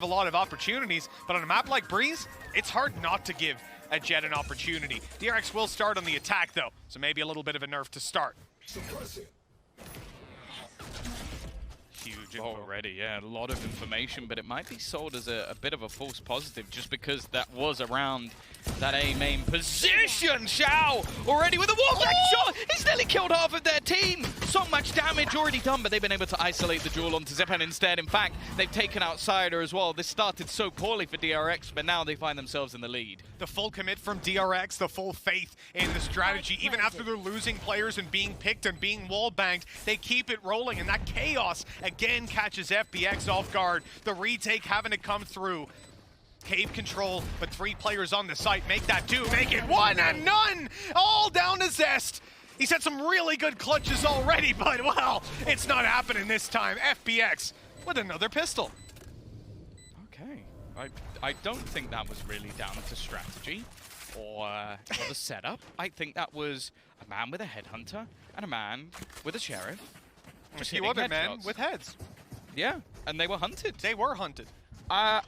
a lot of opportunities, but on a map like Breeze, it's hard not to give a Jet an opportunity. DRX will start on the attack though, so maybe a little bit of a nerf to start. Huge already, yeah, a lot of information, but it might be sold as a bit of a false positive just because that was around that A main position. Xiao already with a wallback shot. He's nearly killed half of their team. So much damage already done, but they've been able to isolate the duel onto Zepan instead. In fact, they've taken out Cider as well. This started so poorly for DRX, but now they find themselves in the lead. The full commit from DRX, the full faith in the strategy, even after they're losing players and being picked and being wall-banged, they keep it rolling, and that chaos again catches FPX off guard. The retake having to come through. Cave control, but 3 players on the site. Make that 2, make it 1 and none! All down to Zest. He's had some really good clutches already, but well, it's not happening this time. FPX with another pistol. Okay, I don't think that was really down to strategy or the setup. I think that was a man with a headhunter and a man with a sheriff. A few other men with heads. Yeah, and they were hunted. They were hunted. I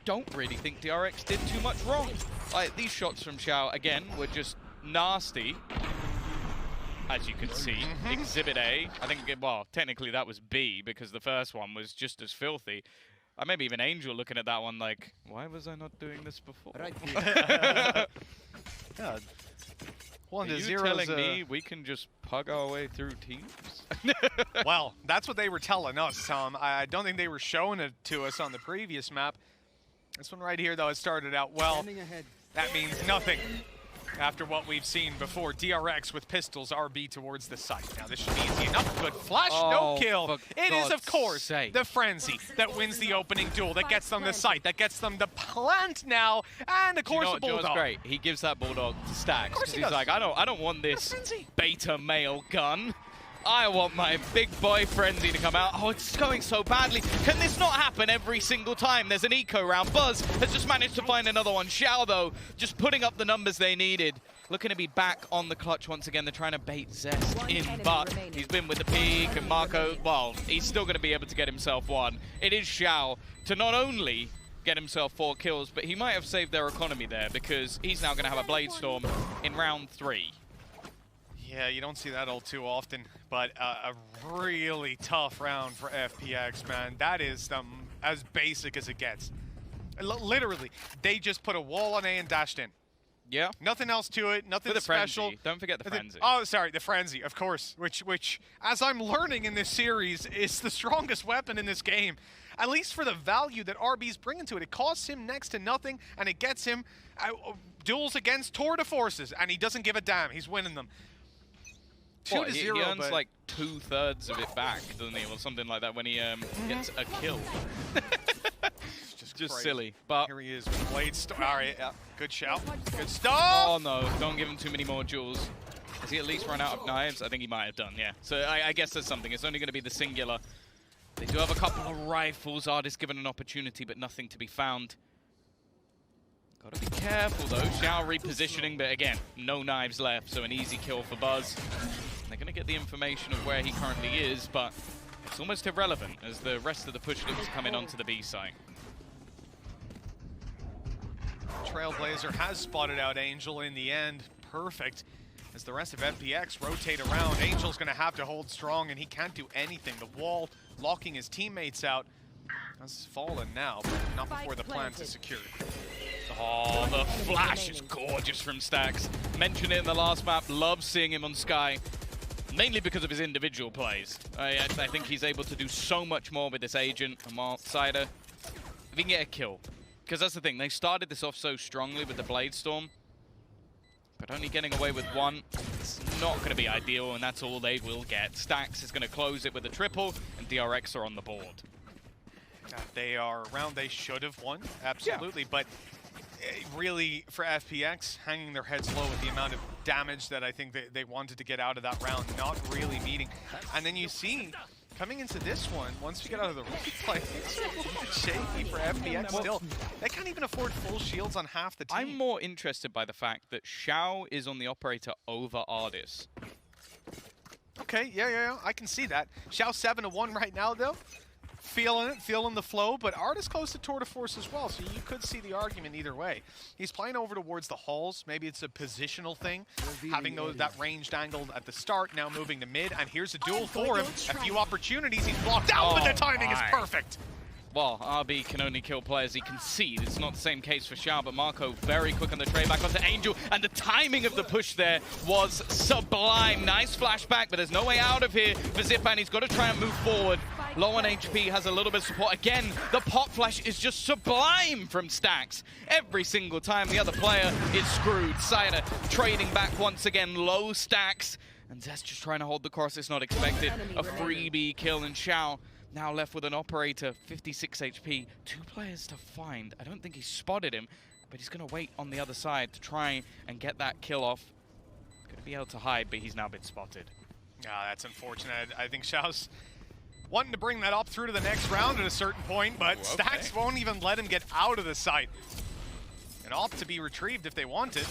don't really think DRX did too much wrong. Like, these shots from Xiao, again, were just nasty. As you can see, Exhibit A, I think, well, technically that was B, because the first one was just as filthy. Maybe even Angel looking at that one like, why was I not doing this before? Right. Yeah. 1 to 0. Are you telling me we can just pug our way through teams? Well, that's what they were telling us, Tom. I don't think they were showing it to us on the previous map. This one right here, though, it started out well. That means nothing after what we've seen before. DRX with pistols, RB towards the site. Now, this should be easy enough. Good flash, no kill. It is, of course, the Frenzy that wins the opening duel, that gets them the site, that gets them the plant now, and, of course, the Bulldog. Great. He gives that Bulldog to Stacks, because he's like, I don't want this beta male gun. I want my big boy Frenzy to come out. Oh, it's going so badly. Can this not happen every single time? There's an eco round. Buzz has just managed to find another one. Xiao, though, just putting up the numbers they needed. Looking to be back on the clutch once again. They're trying to bait Zest in, but he's been with the peak, and Marco, well, he's still going to be able to get himself one. It is Xiao to not only get himself 4 kills, but he might have saved their economy there, because he's now going to have a Blade Storm in round 3. Yeah, you don't see that all too often, but a really tough round for FPX, man. That is as basic as it gets. Literally, they just put a wall on A and dashed in. Yeah. Nothing else to it, nothing special. Frenzy. Don't forget the Frenzy. Oh, sorry, the Frenzy, of course, which, as I'm learning in this series, is the strongest weapon in this game. At least for the value that RB's bringing to it. It costs him next to nothing, and it gets him duels against Tour de Forces, and he doesn't give a damn. He's winning them. 2 to 0, he earns like 2/3 of it back, doesn't he, or something like that when he gets a kill. just silly. But here he is with Blade Storm. All right, yeah. Good shout. Good stuff. Oh no! Don't give him too many more jewels. Has he at least run out of knives? I think he might have done. Yeah. So I guess there's something. It's only going to be the singular. They do have a couple of rifles. Artist given an opportunity, but nothing to be found. Gotta be careful though. Xiao repositioning, but again, no knives left, so an easy kill for Buzz. They're going to get the information of where he currently is, but it's almost irrelevant as the rest of the push looks coming onto the B site. Trailblazer has spotted out Angel in the end. Perfect. As the rest of FPX rotate around, Angel's going to have to hold strong, and he can't do anything. The wall locking his teammates out has fallen now, but not before the plant is secured. Oh, the flash is gorgeous from Stacks. Mentioned it in the last map. Love seeing him on Sky. Mainly because of his individual plays. I think he's able to do so much more with this agent. Cider, if he can get a kill. Because that's the thing, they started this off so strongly with the Blade Storm. But only getting away with 1, it's not going to be ideal, and that's all they will get. Stacks is going to close it with a triple, and DRX are on the board. They are around, they should have won, absolutely. Yeah. But really, for FPX, hanging their heads low with the amount of damage that I think they wanted to get out of that round, not really meeting. And then you see, coming into this one, once we get out of the replay, it's a little bit shaky for FPX still. They can't even afford full shields on half the team. I'm more interested by the fact that Xiao is on the operator over Ardis. Okay, yeah, I can see that. Xiao 7-1 right now, though. feeling the flow, but Artis close to tour de force as well, so you could see the argument either way. He's playing over towards the halls. Maybe it's a positional thing, having that ranged angle at the start, now moving to mid, and here's a duel for him. A few opportunities, he's blocked out, but the timing is perfect. Well, RB can only kill players he can see. It's not the same case for Xiao, but Marco very quick on the trade back onto Angel, and the timing of the push there was sublime. Nice flashback, but there's no way out of here for Zipan. He's got to try and move forward. Low on HP, has a little bit of support. Again, the pop flash is just sublime from Stax. Every single time the other player is screwed. Cider trading back once again, low stacks, and Zest just trying to hold the cross. It's not expected. A freebie kill, and Xiao now left with an operator, 56 HP. 2 players to find. I don't think he spotted him, but he's going to wait on the other side to try and get that kill off. Going to be able to hide, but he's now been spotted. That's unfortunate. I think Xiao's wanting to bring that up through to the next round at a certain point, but Stax won't even let him get out of the site. An op to be retrieved if they want it.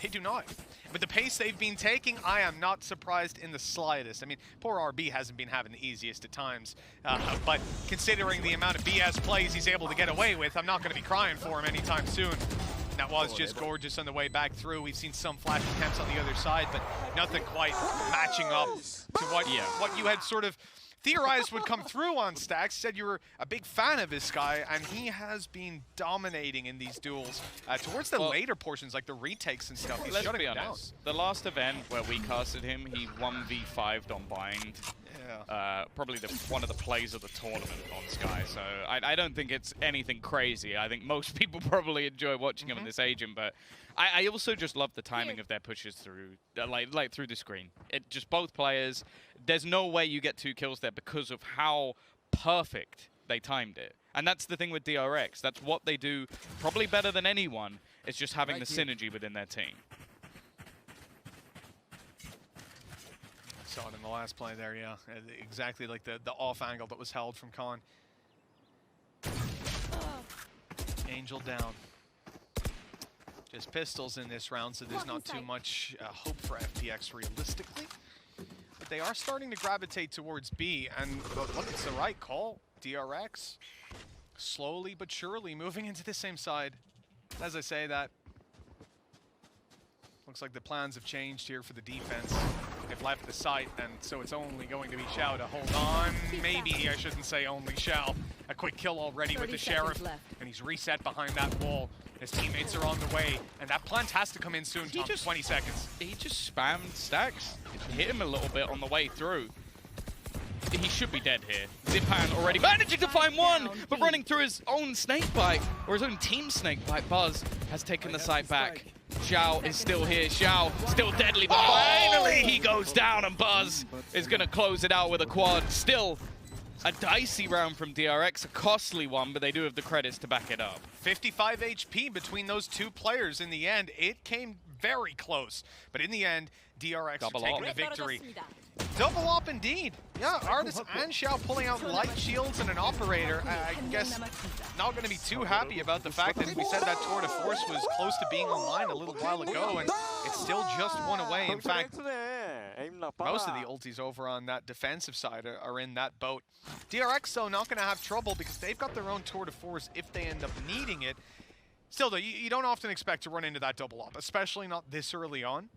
They do not. With the pace they've been taking, I am not surprised in the slightest. I mean, poor RB hasn't been having the easiest at times, but considering the amount of BS plays he's able to get away with, I'm not going to be crying for him anytime soon. That was just gorgeous on the way back through. We've seen some flash attempts on the other side, but nothing quite matching up to what you had sort of theorized would come through on Stax. Said you were a big fan of this guy, and he has been dominating in these duels. Towards the later portions, like the retakes and stuff, he's shutting them down. The last event where we casted him, he 1v5'd on Bind. Yeah. Probably one of the plays of the tournament on Sky, so I don't think it's anything crazy. I think most people probably enjoy watching him in this agent, but I also just love the timing of their pushes through, like through the screen. It just both players. There's no way you get 2 kills there because of how perfect they timed it. And that's the thing with DRX. That's what they do probably better than anyone. It's just having the synergy within their team. Saw it in the last play there, yeah. Exactly like the off angle that was held from Khan. Angel down. Just pistols in this round, so there's not too much hope for FPX realistically. But they are starting to gravitate towards B, and look, it's the right call. DRX, slowly but surely moving into the same side. As I say that, looks like the plans have changed here for the defense. They've left the site, and so it's only going to be Xiao to hold on. Maybe I shouldn't say only Xiao. A quick kill already with the Sheriff, and he's reset behind that wall. His teammates are on the way, and that plant has to come in soon, Tom. 20 seconds. He just spammed Stax. Hit him a little bit on the way through. He should be dead here. Zipan already managing to find one, but running through his own snake bite, or his own team snake bite. Buzz has taken the site back. Xiao is still here. Xiao still deadly, but finally he goes down, and Buzz is going to close it out with a quad. Still a dicey round from DRX, a costly one, but they do have the credits to back it up. 55 HP between those 2 players in the end. It came very close, but in the end, DRX are taking the victory. Double op indeed. Yeah, Artis and Xiao pulling out light shields and an operator. I guess not going to be too happy about the fact that we said that tour de force was close to being online a little while ago, and it's still just 1 away. In fact, most of the ultis over on that defensive side are in that boat. DRX, though, not going to have trouble because they've got their own tour de force if they end up needing it. Still, though, you don't often expect to run into that double op, especially not this early on.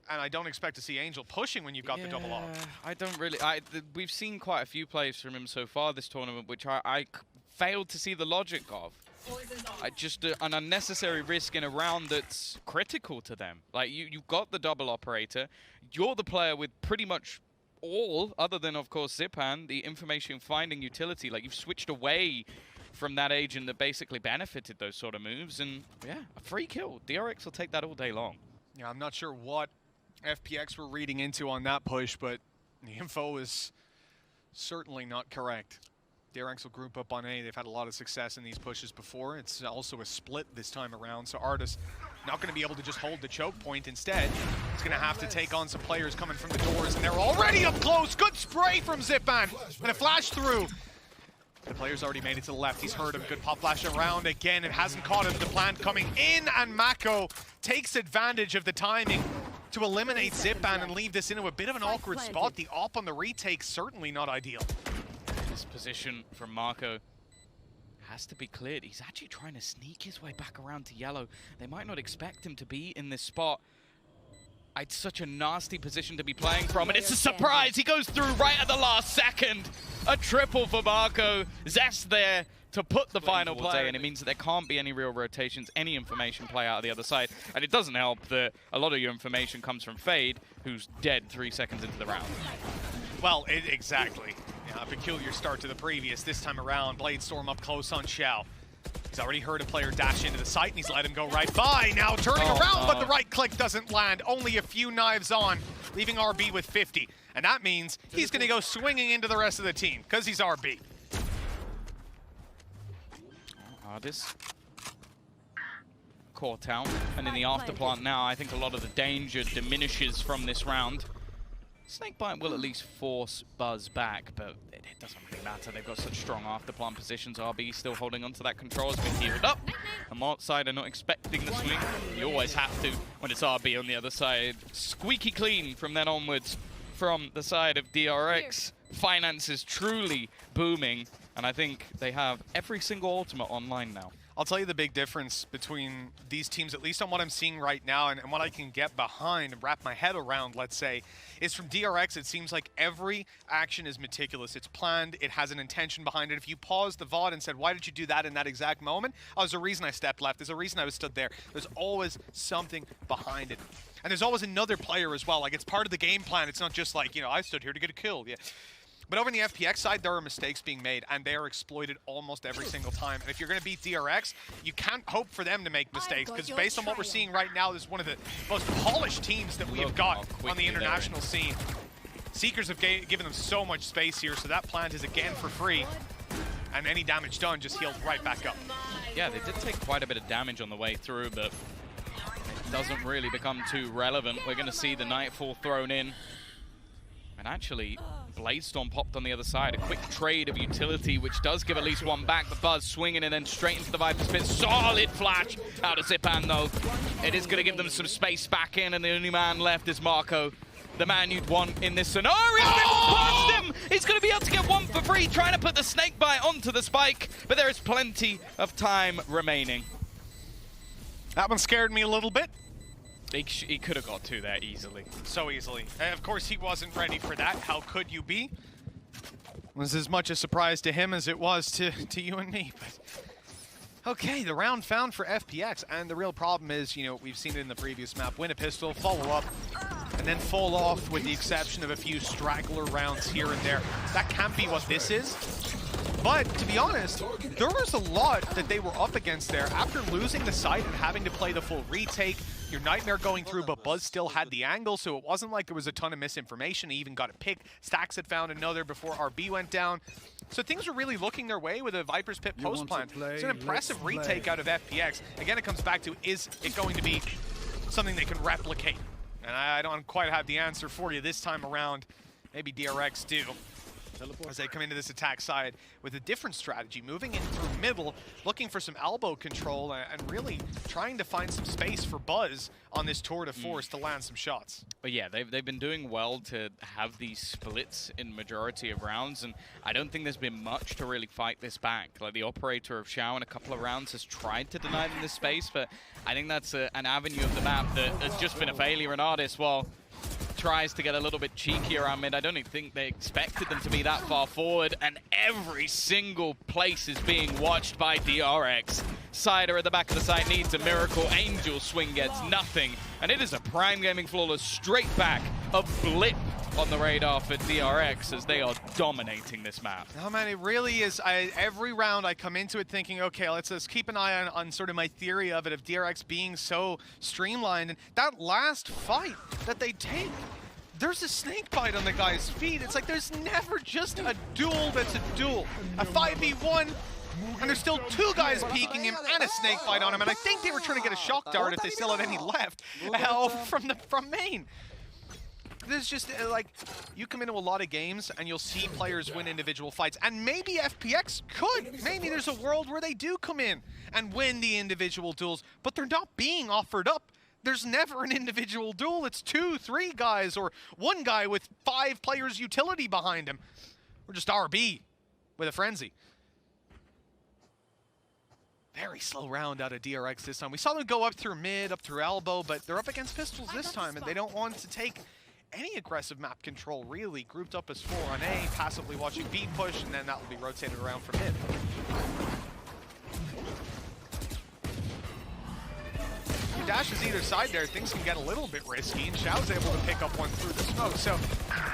And I don't expect to see Angel pushing when you've got the double op. I don't really. We've seen quite a few plays from him so far this tournament, which I failed to see the logic of. Just an unnecessary risk in a round that's critical to them. Like, you've got the double operator. You're the player with pretty much all, other than, of course, Zipan, the information finding utility. Like, you've switched away from that agent that basically benefited those sort of moves. And, yeah, a free kill. DRX will take that all day long. Yeah, I'm not sure what FPX were reading into on that push, but the info is certainly not correct. DRX will group up on A. They've had a lot of success in these pushes before. It's also a split this time around, so Artis not going to be able to just hold the choke point. Instead, he's going to have to take on some players coming from the doors, and they're already up close. Good spray from Zipan, and a flash through. The player's already made it to the left. He's heard him. Good pop flash around again. It hasn't caught him. The plant coming in, and Mako takes advantage of the timing. to eliminate Zipban and leave this into a bit of an awkward spot. The op on the retake, certainly not ideal. This position from Marco has to be cleared. He's actually trying to sneak his way back around to yellow. They might not expect him to be in this spot. It's such a nasty position to be playing from, and it's a surprise! He goes through right at the last second! A triple for Marco. Zest there to put the final play, and it means that there can't be any real rotations, any information play out of the other side. And it doesn't help that a lot of your information comes from Fade, who's dead 3 seconds into the round. Well, exactly. Yeah, a peculiar start to the previous. This time around, Bladestorm up close on Xiao. He's already heard a player dash into the site, and he's let him go right by. Now turning around, but the right click doesn't land. Only a few knives on, leaving RB with 50. And that means he's going to go swinging into the rest of the team, because he's RB. This core town, and in the afterplant now, I think a lot of the danger diminishes from this round. Snakebite will at least force Buzz back, but it doesn't really matter. They've got such strong afterplant positions. RB still holding onto that control, has been healed up. And Mortside are not expecting the swing. You always have to when it's RB on the other side. Squeaky clean from then onwards from the side of DRX. Finance is truly booming, and I think they have every single ultimate online now. I'll tell you the big difference between these teams, at least on what I'm seeing right now, and what I can get behind and wrap my head around, let's say, is from DRX, it seems like every action is meticulous. It's planned, it has an intention behind it. If you paused the VOD and said, why did you do that in that exact moment? Oh, there's a reason I stepped left, there's a reason I was stood there. There's always something behind it. And there's always another player as well. Like, it's part of the game plan. It's not just like, you know, I stood here to get a kill. Yeah. But over on the FPX side, there are mistakes being made, and they are exploited almost every single time. And if you're going to beat DRX, you can't hope for them to make mistakes, because based on what we're seeing right now, this is one of the most polished teams that we have got on the international scene. Seekers have given them so much space here, so that plant is again for free. And any damage done just heals right back up. Yeah, they did take quite a bit of damage on the way through, but it doesn't really become too relevant. We're going to see the Nightfall thrown in. And actually, Bladestorm popped on the other side. A quick trade of utility, which does give at least one back. The Buzz swinging and then straight into the Viper's Pit. Solid flash out of Zipan, though. It is going to give them some space back in, and the only man left is Marco. The man you'd want in this scenario. Past him! He's going to be able to get one for free, trying to put the Snakebite onto the spike, but there is plenty of time remaining. That one scared me a little bit. He could have got two there easily. So easily. And of course, he wasn't ready for that. How could you be? It was as much a surprise to him as it was to you and me. But okay, the round found for FPX. And the real problem is, you know, we've seen it in the previous map. Win a pistol, follow up, and then fall off with the exception of a few straggler rounds here and there. That can't be what this is. But to be honest, there was a lot that they were up against there. After losing the site and having to play the full retake, your Nightmare going through, but Buzz still had the angle, so it wasn't like there was a ton of misinformation. He even got a pick. Stacks had found another before RB went down. So things were really looking their way with a Viper's Pit post plant. It's an impressive retake out of FPX. Again, it comes back to, is it going to be something they can replicate? And I don't quite have the answer for you this time around. Maybe DRX do, as they come into this attack side with a different strategy, moving in through middle, looking for some elbow control, and really trying to find some space for Buzz on this tour de force to land some shots. But yeah, they've been doing well to have these splits in majority of rounds, and I don't think there's been much to really fight this back. Like, the operator of Xiao in a couple of rounds has tried to deny them this space, but I think that's an avenue of the map that has just been a failure. And Artist, well, tries to get a little bit cheeky around mid. I don't even think they expected them to be that far forward, and every single place is being watched by DRX. Cider at the back of the site needs a miracle. Angel swing gets nothing, and it is a Prime Gaming Flawless straight back, a blip on the radar for DRX as they are dominating this map. No, man, it really is. Every round I come into it thinking, okay, let's keep an eye on sort of my theory of it, of DRX being so streamlined. And that last fight that they take, there's a snakebite on the guy's feet. It's like there's never just a duel that's a duel. A 5v1, and there's still two guys peeking him and a snakebite on him. And I think they were trying to get a shock dart if they still have any left from main. There's just, like, you come into a lot of games and you'll see players win individual fights. And maybe FPX could. Maybe there's a world where they do come in and win the individual duels, but they're not being offered up. there's never an individual duel. It's 2, 3 guys, or one guy with 5 players utility behind him. Or just RB with a frenzy. Very slow round out of DRX this time. We saw them go up through mid, up through elbow, but they're up against pistols this time, and they don't want to take any aggressive map control, really. Grouped up as 4 on A, passively watching B push, and then that will be rotated around from mid. He dashes either side there, things can get a little bit risky, and Xiao's able to pick up one through the smoke. So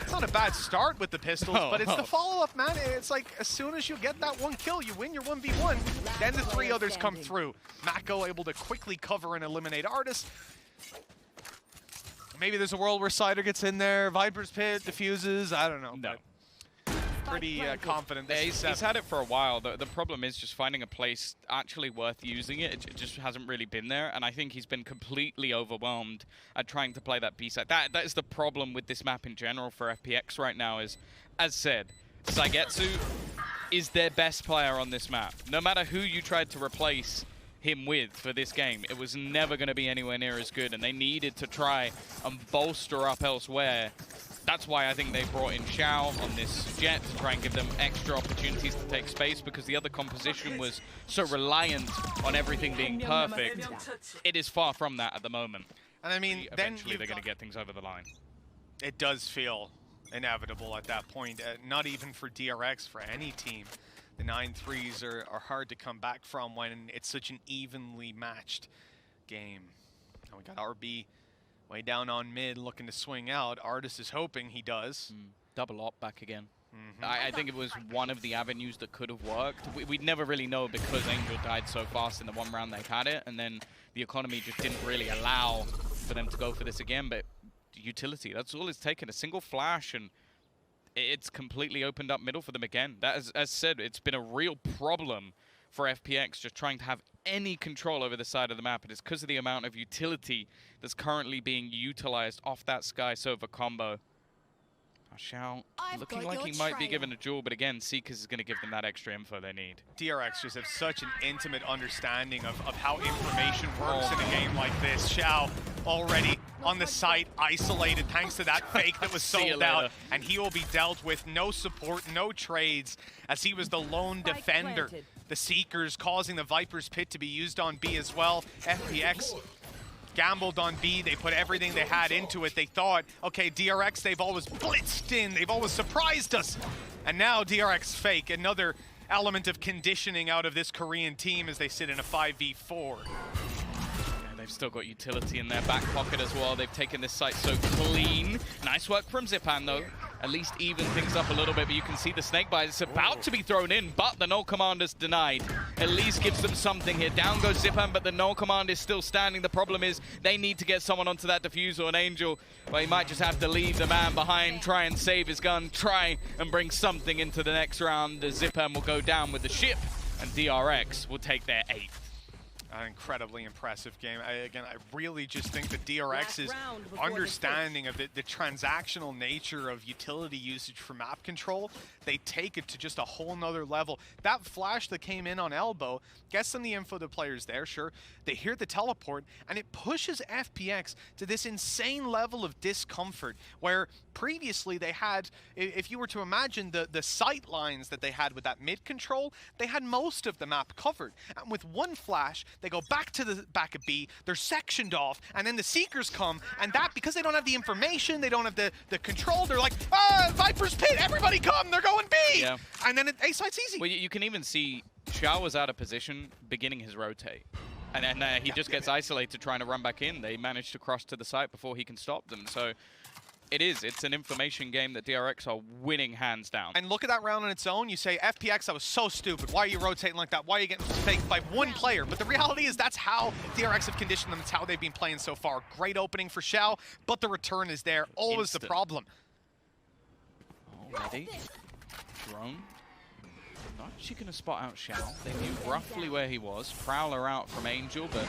it's not a bad start with the pistols, but it's the follow-up, man. It's like as soon as you get that one kill, you win your 1v1, then the 3 others come through. Mako able to quickly cover and eliminate Artis. Maybe there's a world where Cider gets in there, Viper's Pit, diffuses, I don't know. No. Pretty confident. He's had it for a while. The problem is just finding a place actually worth using it. It just hasn't really been there, and I think he's been completely overwhelmed at trying to play that B-side. That is the problem with this map in general for FPX right now is, as said, Saigetsu is their best player on this map. No matter who you tried to replace him with for this game, it was never going to be anywhere near as good, and they needed to try and bolster up elsewhere. That's why I think they brought in Xiao on this jet to try and give them extra opportunities to take space, because the other composition was so reliant on everything being perfect. It is far from that at the moment. And I mean, eventually they're going to get things over the line. It does feel inevitable at that point, not even for DRX, for any team. The 9-3s are hard to come back from when it's such an evenly matched game. And we got RB way down on mid, looking to swing out. Artis is hoping he does. Double op back again. I think it was one of the avenues that could have worked. We'd never really know because Angel died so fast in the one round they've had it, and then the economy just didn't really allow for them to go for this again. But utility, that's all it's taken. A single flash, and it's completely opened up middle for them again. That is, as said, it's been a real problem for FPX just trying to have any control over the side of the map. It is because of the amount of utility that's currently being utilized off that Sky Sova combo. Xiao looking like he might be given a duel, but again, Seekers is going to give them that extra info they need. DRX just have such an intimate understanding of how information works in a game like this. Xiao already on the site, isolated thanks to that fake that was sold out, and he will be dealt with. No support, no trades, as he was the lone defender. The Seekers causing the Viper's Pit to be used on B as well. FPX gambled on B, they put everything they had into it. They thought, okay, DRX, they've always blitzed in, they've always surprised us. And now DRX fake, another element of conditioning out of this Korean team as they sit in a 5v4. They've still got utility in their back pocket as well. They've taken this site so clean. Nice work from Zipan though. At least even things up a little bit, but you can see the snake bite. It's about to be thrown in, but the null command is denied. At least gives them something here. Down goes Zipan, but the null command is still standing. The problem is they need to get someone onto that diffuser, an Angel, but he might just have to leave the man behind, try and save his gun, try and bring something into the next round. The Zipan will go down with the ship, and DRX will take their 8th. An incredibly impressive game. I really just think that DRX's understanding of the transactional nature of utility usage for map control, they take it to just a whole nother level. That flash that came in on elbow gets them the info the player's there, sure. They hear the teleport, and it pushes FPX to this insane level of discomfort, where previously they had, if you were to imagine the sight lines that they had with that mid control, they had most of the map covered. And with one flash, they go back to the back of B, they're sectioned off, and then the Seekers come, and that, because they don't have the information, they don't have the control, they're like, ah, Viper's Pit, everybody come, they're going B! Yeah. And then A site's easy. Well, you can even see Xiao was out of position, beginning his rotate. And then he just gets isolated trying to run back in. They manage to cross to the site before he can stop them. So it's an information game that DRX are winning hands down. And look at that round on its own. You say, FPX, that was so stupid. Why are you rotating like that? Why are you getting faked by one player? But the reality is that's how DRX have conditioned them. It's how they've been playing so far. Great opening for Xiao, but the return is there. Always the problem. Already. Drone. Not actually going to spot out Xiao. They knew roughly where he was. Prowler out from Angel, but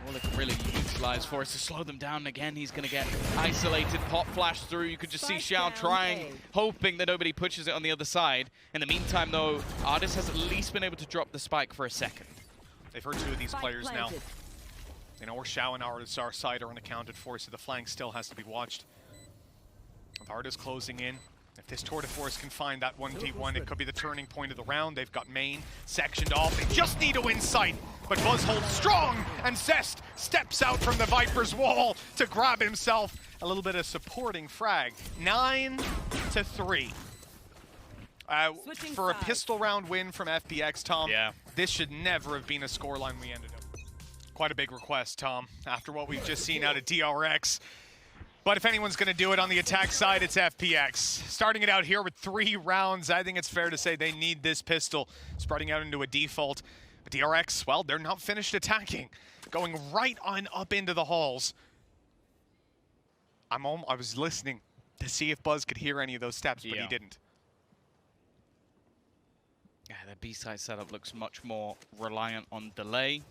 all they can really utilize for is to slow them down again. He's going to get isolated, pop flash through. You could just see Xiao trying, hoping that nobody pushes it on the other side. In the meantime, though, Artis has at least been able to drop the spike for a second. They've heard 2 of these players now. You know, where Xiao and Artis are side are unaccounted for, so the flank still has to be watched. With Artis closing in, if this Tour de Force can find that 1v1, it could be the turning point of the round. They've got main sectioned off. They just need to win sight. But Buzz holds strong, and Zest steps out from the Viper's wall to grab himself a little bit of supporting frag. 9-3. For a pistol round win from FPX, Tom, this should never have been a scoreline we ended up. Quite a big request, Tom, after what we've just seen out of DRX. But if anyone's going to do it on the attack side, it's FPX. Starting it out here with 3 rounds, I think it's fair to say they need this pistol. Spreading out into a default. But DRX, well, they're not finished attacking. Going right on up into the halls. I was listening to see if Buzz could hear any of those steps, but he didn't. Yeah, their B-side setup looks much more reliant on delay.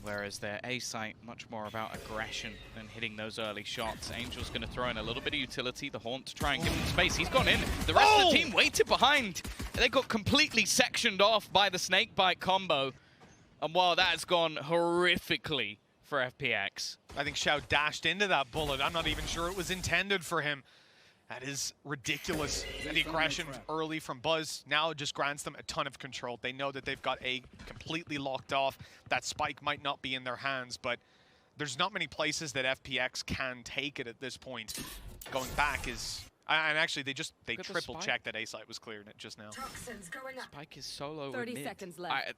Whereas their A site, much more about aggression than hitting those early shots. Angel's going to throw in a little bit of utility, the Haunt, to try and give him space. He's gone in. The rest of the team waited behind. They got completely sectioned off by the Snakebite combo. And while that's gone horrifically for FPX. I think Xiao dashed into that bullet. I'm not even sure it was intended for him. That is ridiculous. The aggression early from Buzz now just grants them a ton of control. They know that they've got A completely locked off. That spike might not be in their hands, but there's not many places that FPX can take it at this point. Going back is... And actually, they triple-checked that A site was cleared just now. Spike is solo 30 seconds left.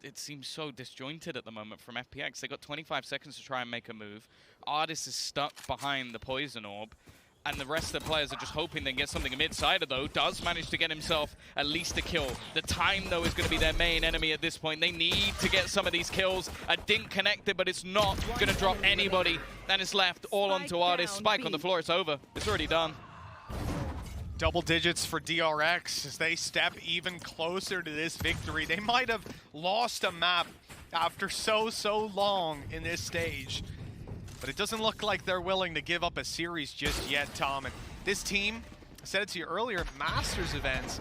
It seems so disjointed at the moment from FPX. They got 25 seconds to try and make a move. Artis is stuck behind the Poison Orb. And the rest of the players are just hoping they can get something mid-sider, though. Does manage to get himself at least a kill. The time, though, is going to be their main enemy at this point. They need to get some of these kills. A dink connected, but it's not going to drop anybody. And it's left all onto Artis. Spike on the floor. It's over. It's already done. Double digits for DRX as they step even closer to this victory. They might have lost a map after so long in this stage. But it doesn't look like they're willing to give up a series just yet, Tom. And this team, I said it to you earlier, Masters events,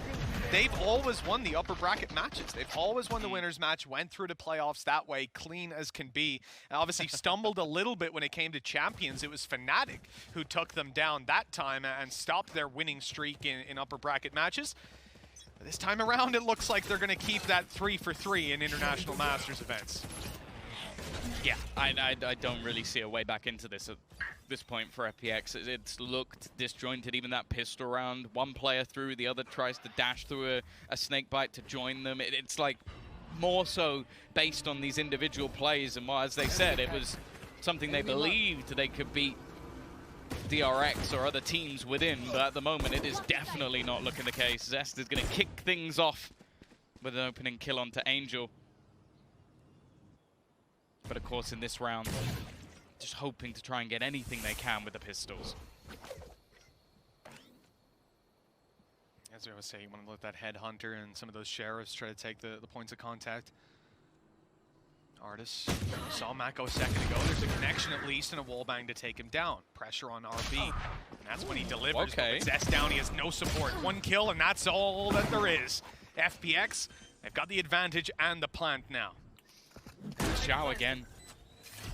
they've always won the upper bracket matches. They've always won the winner's match, went through to playoffs that way, clean as can be. And obviously stumbled a little bit when it came to champions. It was Fnatic who took them down that time and stopped their winning streak in upper bracket matches. But this time around, it looks like they're going to keep that 3 for 3 in international Masters events. Yeah, I don't really see a way back into this at this point for FPX. It's looked disjointed, even that pistol round. One player through, the other tries to dash through a Snakebite to join them. It's like more so based on these individual plays, and as they said, it was something they believed they could beat DRX or other teams within, but at the moment it is definitely not looking the case. Zest is going to kick things off with an opening kill onto Angel. But of course, in this round, just hoping to try and get anything they can with the pistols. As I was saying, you want to let that Headhunter and some of those Sheriffs try to take the points of contact. Artis saw Matt go a second ago. There's a connection at least and a wallbang to take him down. Pressure on RB, and that's when he delivers. Okay. But with Zest down, he has no support. 1 kill, and that's all that there is. FPX, they've got the advantage and the plant now. Xiao again.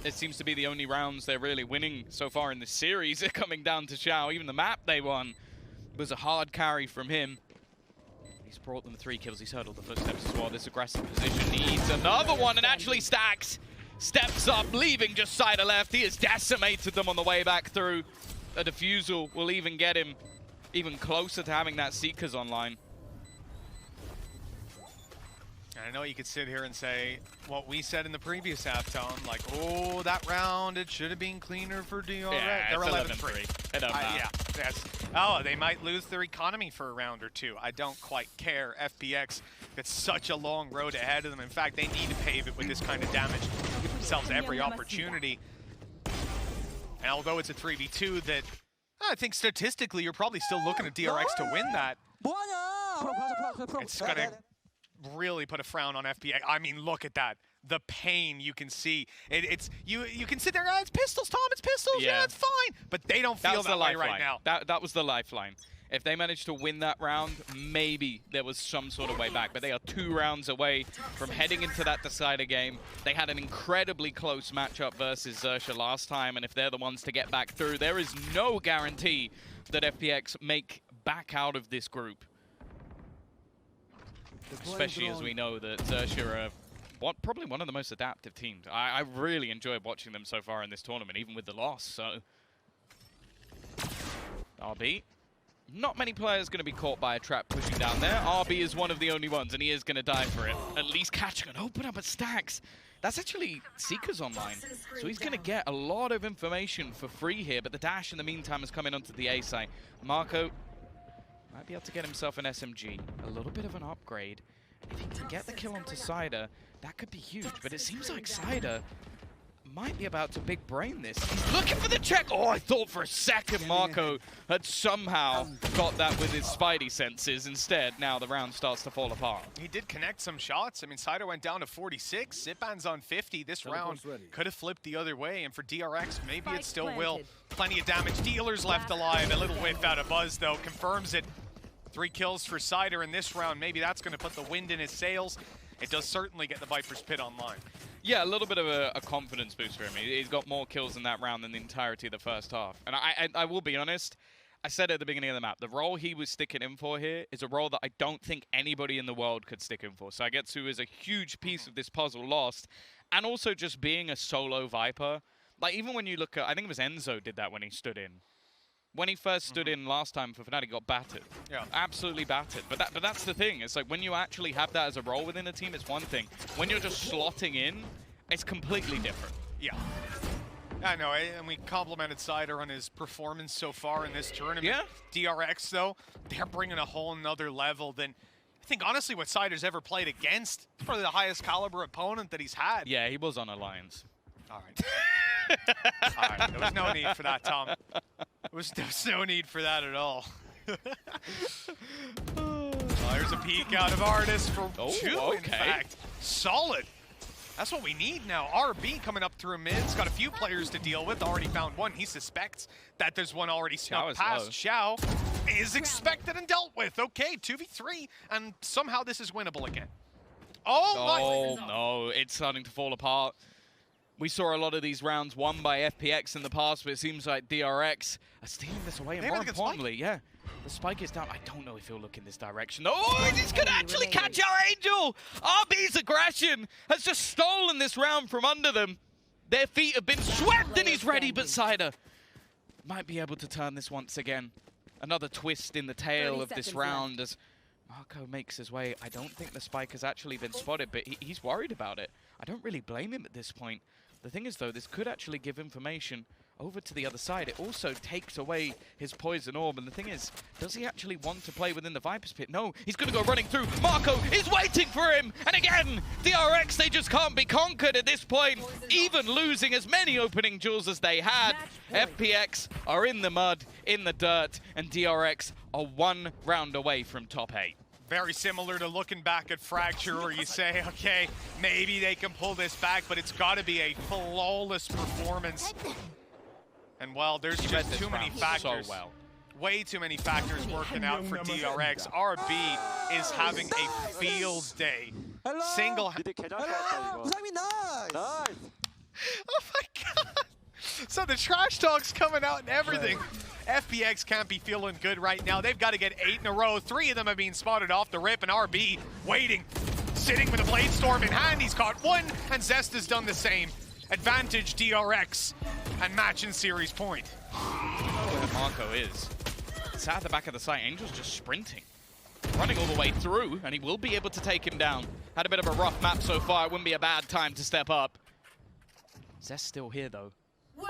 It seems to be the only rounds they're really winning so far in this series. They're coming down to Xiao. Even the map they won was a hard carry from him. He's brought them 3 kills. He's hurdled the footsteps as well. This aggressive position needs another one, and actually Stacks steps up, leaving just side of left. He has decimated them on the way back through. A defusal will even get him even closer to having that Seekers online. I know you could sit here and say what we said in the previous half, Tom, like, oh, that round, it should have been cleaner for DRX. Yeah, they're 11-3. It don't matter. Yeah, yes. Oh, they might lose their economy for a round or two. I don't quite care. FPX gets such a long road ahead of them. In fact, they need to pave it with this kind of damage. Give themselves every opportunity. And although it's a 3v2 that I think statistically you're probably still looking at DRX to win that. It's going to really put a frown on FPX. I mean, look at that. The pain you can see. You can sit there, oh, it's pistols, Tom, it's pistols, yeah, it's fine. But they don't feel that way right now. That was the lifeline. If they managed to win that round, maybe there was some sort of way back. But they are 2 rounds away from heading into that decider game. They had an incredibly close matchup versus Xerxia last time, and if they're the ones to get back through, there is no guarantee that FPX make back out of this group. Especially as we know that Xerxia are probably one of the most adaptive teams. I really enjoyed watching them so far in this tournament, even with the loss. So, RB. Not many players going to be caught by a trap pushing down there. RB is one of the only ones, and he is going to die for it. At least catching an open up at Stacks. That's actually Seekers online, so he's going to get a lot of information for free here, but the dash in the meantime is coming onto the A site. Marco might be able to get himself an SMG, a little bit of an upgrade. If he can get the kill onto Cider, that could be huge, but it seems like Cider might be about to big brain this. He's looking for the check. Oh, I thought for a second Marco had somehow got that with his spidey senses. Instead, now the round starts to fall apart. He did connect some shots. I mean, Cider went down to 46. Zipban's on 50. This round could have flipped the other way. And for DRX, maybe it still will. Plenty of damage. Dealers left alive. A little whiff out of Buzz, though, confirms it. 3 kills for Cider in this round. Maybe that's going to put the wind in his sails. It does certainly get the Viper's Pit online. Yeah, a little bit of a confidence boost for him. He's got more kills in that round than the entirety of the first half. And I will be honest, I said at the beginning of the map, the role he was sticking in for here is a role that I don't think anybody in the world could stick in for. Saigetsu is a huge piece of this puzzle lost. And also just being a solo Viper. Like, even when you look at, I think it was Enzo did that when he stood in. When he first stood in last time for Fnatic, he got battered. Yeah. Absolutely battered. But that's the thing. It's like when you actually have that as a role within a team, it's one thing. When you're just slotting in, it's completely different. Yeah. I know, and we complimented Cider on his performance so far in this tournament. Yeah. DRX, though, they're bringing a whole nother level than, I think, honestly, what Cider's ever played against. It's probably the highest caliber opponent that he's had. Yeah, he was on Alliance. All right. All right. There was no need for that, Tom. There was no need for that at all. There's a peek out of Artis for 2, in fact. Solid. That's what we need now. RB coming up through mid. He's got a few players to deal with. Already found one. He suspects that there's one already snuck past. Xiao is expected and dealt with. Okay, 2v3, and somehow this is winnable again. Oh no, it's starting to fall apart. We saw a lot of these rounds won by FPX in the past, but it seems like DRX are stealing this away. And more importantly, yeah, the spike is down. I don't know if he'll look in this direction. Oh, he's going to actually catch our Angel! RB's aggression has just stolen this round from under them. Their feet have been swept and he's ready, but Cider might be able to turn this once again. Another twist in the tail of this round as Marco makes his way. I don't think the spike has actually been spotted, but he's worried about it. I don't really blame him at this point. The thing is, though, this could actually give information over to the other side. It also takes away his poison orb. And the thing is, does he actually want to play within the Viper's Pit? No, he's going to go running through. Marco is waiting for him. And again, DRX, they just can't be conquered at this point, even losing as many opening jewels as they had. FPX are in the mud, in the dirt, and DRX are 1 round away from top 8. Very similar to looking back at Fracture, where you say, okay, maybe they can pull this back, but it's got to be a flawless performance. And well, there's just too many factors. Way too many factors working out for DRX. RB is having a field day. Oh my god! So the trash talk's coming out and everything. FPX can't be feeling good right now. They've got to get 8 in a row. 3 of them have been spotted off the rip, and RB waiting, sitting with a Blade Storm in hand. He's caught 1, and Zest has done the same. Advantage DRX, and match in series point. Where Marco is. It's at the back of the site. Angel's just sprinting. Running all the way through, and he will be able to take him down. Had a bit of a rough map so far. It wouldn't be a bad time to step up. Zest still here, though. He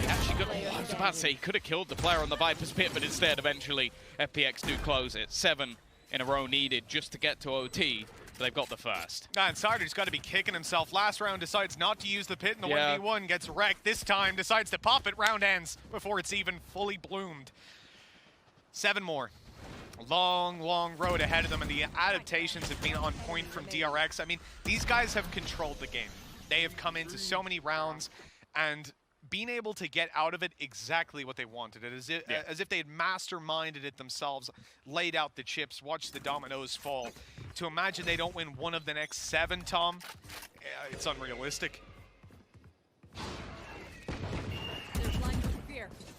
actually I was about to say he could have killed the player on the Viper's Pit, but instead, eventually, FPX do close it. 7 in a row needed just to get to OT, but they've got the first. And Cider's got to be kicking himself. Last round decides not to use the pit in the 1v1, gets wrecked. This time decides to pop it. Round ends before it's even fully bloomed. 7 more. Long, long road ahead of them, and the adaptations have been on point from DRX. I mean, these guys have controlled the game. They have come into so many rounds and being able to get out of it exactly what they wanted. It as if they had masterminded it themselves, laid out the chips, watched the dominoes fall. To imagine they don't win one of the next 7, Tom, it's unrealistic.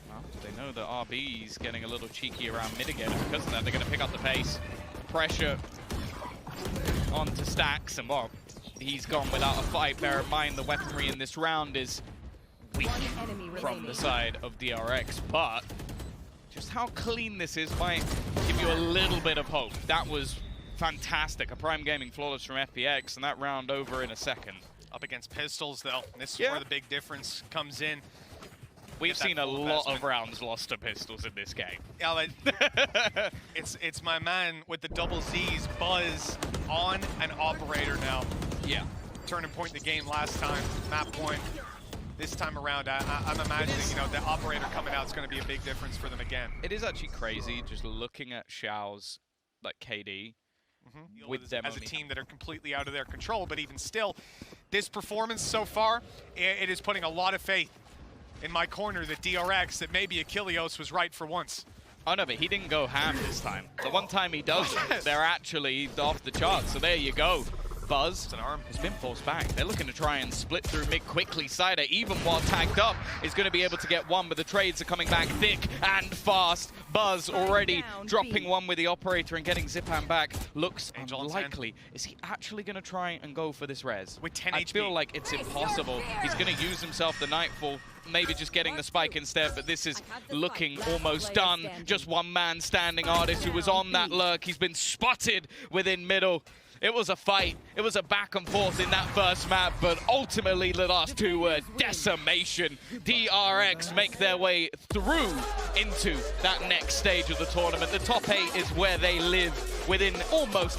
Well, they know that RB's getting a little cheeky around mid again. Because of that, they're going to pick up the pace. Pressure onto Stacks, and well, he's gone without a fight. Bear in mind, the weaponry in this round is weak from the side of DRX, but just how clean this is might give you a little bit of hope. That was fantastic. A Prime Gaming flawless from FPX, and that round over in a second. Up against pistols, though. This is where the big difference comes in. We've seen a lot of rounds lost to pistols in this game. Yeah, like, it's my man with the double Z's, Buzz, on an operator now. Yeah. Turning point in the game last time, map point. This time around, I'm imagining, you know, the operator coming out is going to be a big difference for them again. It is actually crazy just looking at Xiao's, like, KD. With them as a team that are completely out of their control, but even still, this performance so far, it is putting a lot of faith in my corner that DRX, that maybe Achilleos was right for once. Oh no, but he didn't go ham this time. The one time he does, they're actually off the charts, so there you go. Buzz has been forced back. They're looking to try and split through mid quickly. Cider, even while tagged up, is going to be able to get one, but the trades are coming back thick and fast. Buzz already dropping one with the operator and getting Zipan back. Looks unlikely. Is he actually going to try and go for this res? With 10 I HP. feel like it's impossible. He's going to use himself the Nightfall, maybe just getting the spike instead, but this is looking almost done. Just one man standing. Artist who was on that lurk. He's been spotted within middle. It was a fight. It was a back and forth in that first map, but ultimately the last two were decimation. DRX make their way through into that next stage of the tournament. The top 8 is where they live within almost